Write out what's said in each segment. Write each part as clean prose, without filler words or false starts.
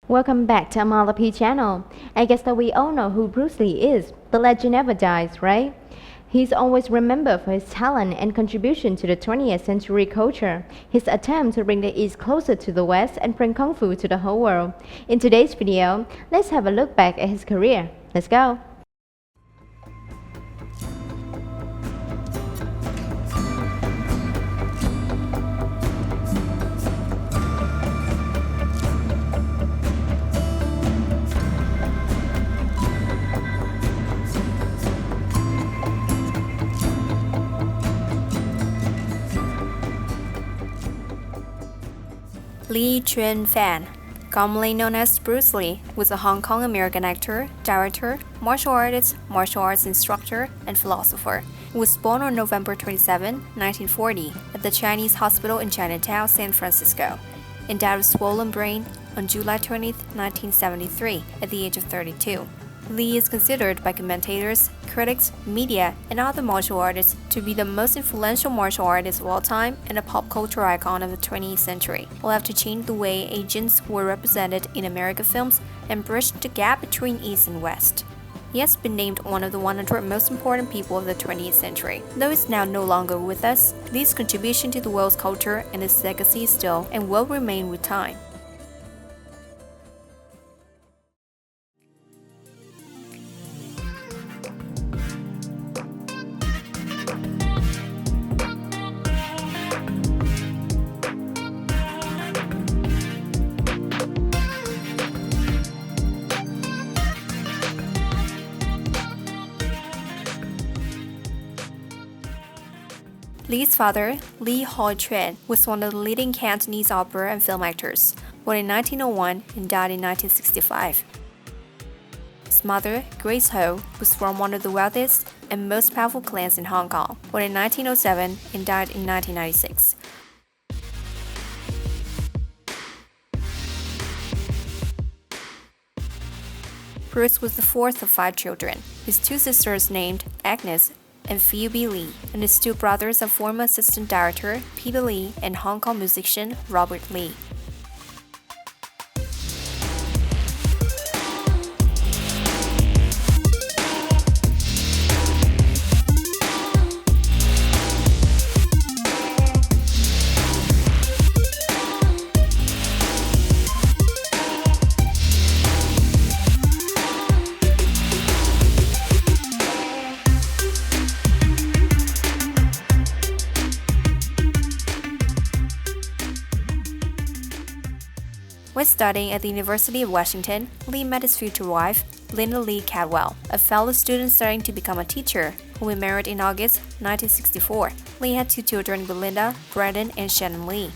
Welcome back to Amala P channel. I guess that we all know who Bruce Lee is. The legend never dies, right? He's always remembered for his talent and contribution to the 20th century culture, his attempt to bring the East closer to the West and bring Kung Fu to the whole world. In today's video, let's have a look back at his career. Let's go! Jun-fan, commonly known as Bruce Lee, was a Hong Kong-American actor, director, martial artist, martial arts instructor, and philosopher. He was born on November 27, 1940, at the Chinese hospital in Chinatown, San Francisco, and died of swollen brain on July 20, 1973, at the age of 32. Lee is considered by commentators, critics, media, and other martial artists to be the most influential martial artist of all time and a pop culture icon of the 20th century. Will have to change the way Asians were represented in American films and bridge the gap between East and West. He has been named one of the 100 most important people of the 20th century. Though he's now no longer with us, Lee's contribution to the world's culture and his legacy still and will remain with time. Lee's father, Lee Ho-chuan, was one of the leading Cantonese opera and film actors, born in 1901 and died in 1965. His mother, Grace Ho, was from one of the wealthiest and most powerful clans in Hong Kong, born in 1907 and died in 1996. Bruce was the fourth of 5 children. His 2 sisters named Agnes and Phoebe Lee, and his 2 brothers are former assistant director Peter Lee and Hong Kong musician Robert Lee. When studying at the University of Washington, Lee met his future wife, Linda Lee Cadwell, a fellow student studying to become a teacher, who he married in August 1964. Lee had 2 children with Linda, Brandon, and Shannon Lee.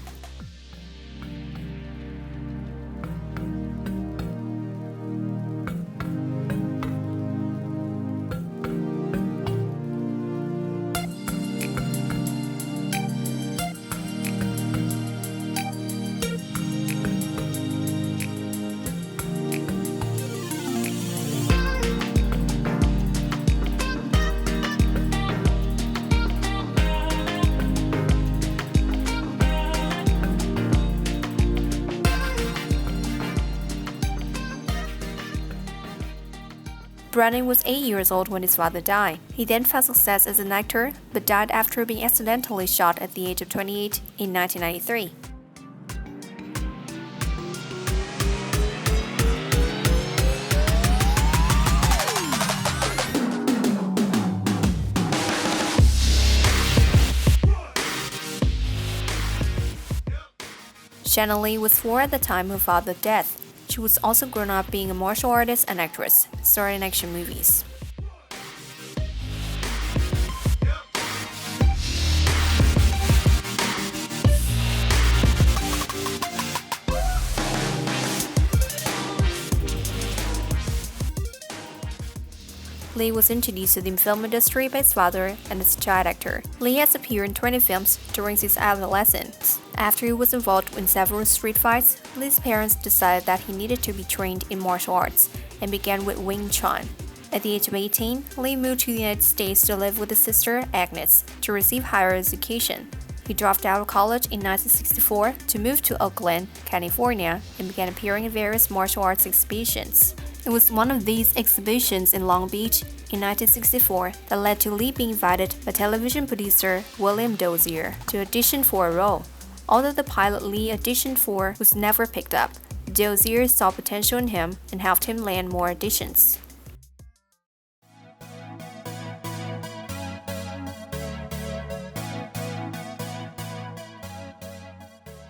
Brandon was 8 years old when his father died. He then found success as an actor, but died after being accidentally shot at the age of 28 in 1993. Shannon Lee was 4 at the time of her father's death. She was also grown up being a martial artist and actress, starring in action movies. Lee was introduced to the film industry by his father and as a child actor. Lee has appeared in 20 films during his adolescence. After he was involved in several street fights, Lee's parents decided that he needed to be trained in martial arts and began with Wing Chun. At the age of 18, Lee moved to the United States to live with his sister, Agnes, to receive higher education. He dropped out of college in 1964 to move to Oakland, California, and began appearing in various martial arts exhibitions. It was one of these exhibitions in Long Beach in 1964 that led to Lee being invited by television producer William Dozier to audition for a role. Although the pilot Lee auditioned for was never picked up, Dozier saw potential in him and helped him land more auditions.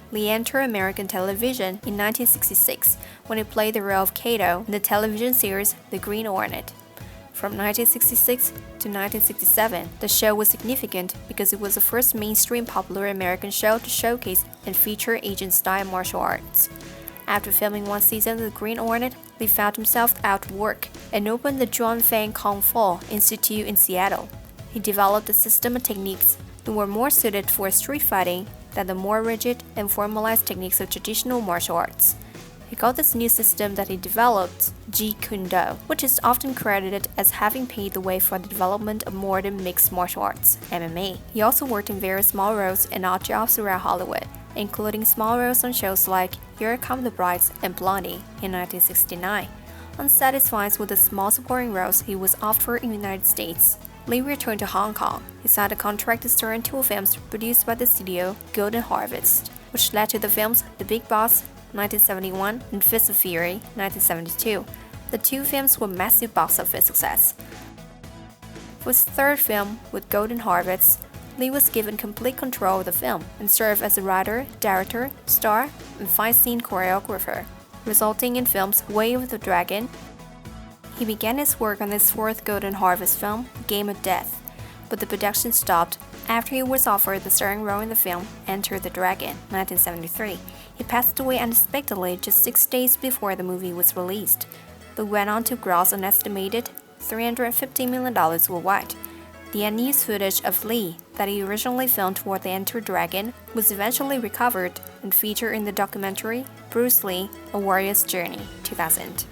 Lee entered American television in 1966 when he played the role of Kato in the television series The Green Hornet. From 1966 to 1967, the show was significant because it was the first mainstream popular American show to showcase and feature Asian-style martial arts. After filming one season of The Green Hornet, Lee found himself out of work and opened the Jun-fan Kung Fu Institute in Seattle. He developed a system of techniques that were more suited for street fighting than the more rigid and formalized techniques of traditional martial arts. He called this new system that he developed Jeet Kune Do, which is often credited as having paved the way for the development of modern mixed martial arts, MMA. He also worked in various small roles and odd jobs throughout Hollywood, including small roles on shows like Here Come the Brides and Blondie in 1969. Unsatisfied with the small supporting roles he was offered in the United States, Lee returned to Hong Kong. He signed a contract to star in two films produced by the studio Golden Harvest, which led to the films The Big Boss 1971 and Fist of Fury 1972. The two films were massive box office success. For his third film with Golden Harvest, Lee was given complete control of the film and served as a writer, director, star, and fight scene choreographer, resulting in films Way of the Dragon. He began his work on his fourth Golden Harvest film, Game of Death, but the production stopped after he was offered the starring role in the film Enter the Dragon, 1973. He passed away unexpectedly just 6 days before the movie was released, but went on to gross an estimated $350 million worldwide. The unused footage of Lee that he originally filmed for the Enter Dragon was eventually recovered and featured in the documentary Bruce Lee, A Warrior's Journey, 2000.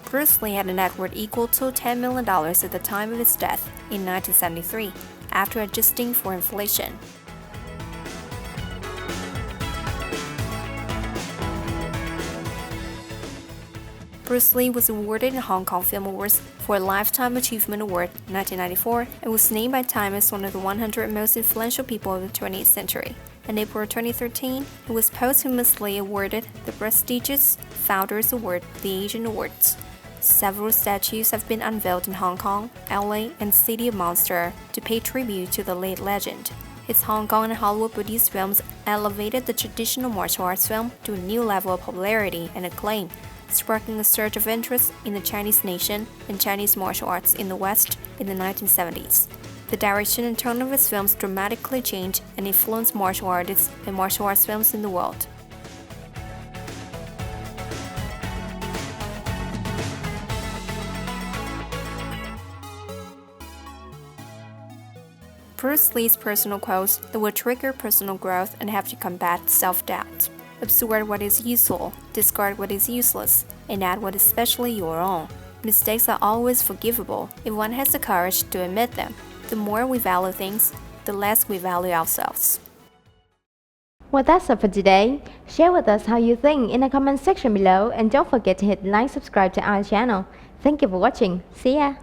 Bruce Lee had a net worth equal to $10 million at the time of his death in 1973, after adjusting for inflation. Bruce Lee was awarded the Hong Kong Film Awards for a Lifetime Achievement Award in 1994 and was named by Time as one of the 100 most influential people of the 20th century. In April 2013, he was posthumously awarded the prestigious Founders Award, the Asian Awards. Several statues have been unveiled in Hong Kong, LA, and City of Monster to pay tribute to the late legend. His Hong Kong and Hollywood-produced films elevated the traditional martial arts film to a new level of popularity and acclaim, sparking a surge of interest in the Chinese nation and Chinese martial arts in the West in the 1970s. The direction and tone of his films dramatically changed and influenced martial artists and martial arts films in the world. Bruce Lee's personal quotes that will trigger personal growth and have to combat self-doubt. Absorb what is useful, discard what is useless, and add what is specially your own. Mistakes are always forgivable if one has the courage to admit them. The more we value things, the less we value ourselves. Well, that's all for today. Share with us how you think in the comment section below, and don't forget to hit like, subscribe to our channel. Thank you for watching. See ya!